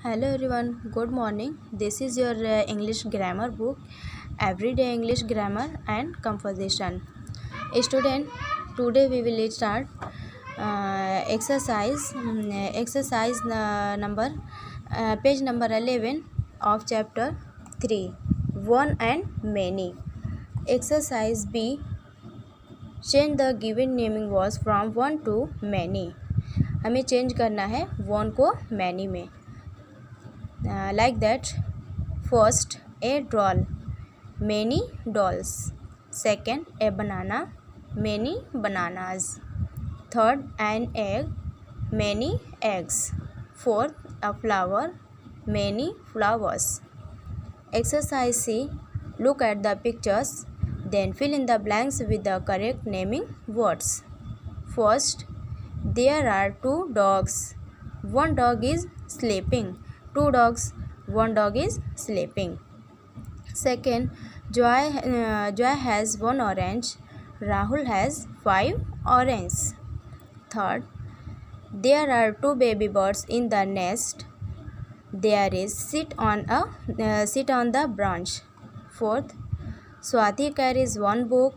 Hello everyone, good morning. This is your English grammar book, Everyday English Grammar and Composition. Student, today we will start exercise number page number 11 of chapter 3, one and many. Exercise B, change the given naming words from one to many. हमें change करना है one को many में. Like that, first, a doll, many dolls. Second, a banana, many bananas. Third, an egg, many eggs. Fourth, a flower, many flowers. Exercise C, look at the pictures, then fill in the blanks with the correct naming words. First, there are two dogs. One dog is sleeping. Two dogs, one dog is sleeping. Second, Joy has one orange. Rahul has 5 oranges. Third, there are two baby birds in the nest. There is sit on the branch. Fourth, Swati carries one book.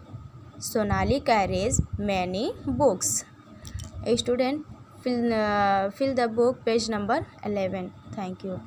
Sonali carries many books. A student, fill the book, page number 11. Thank you.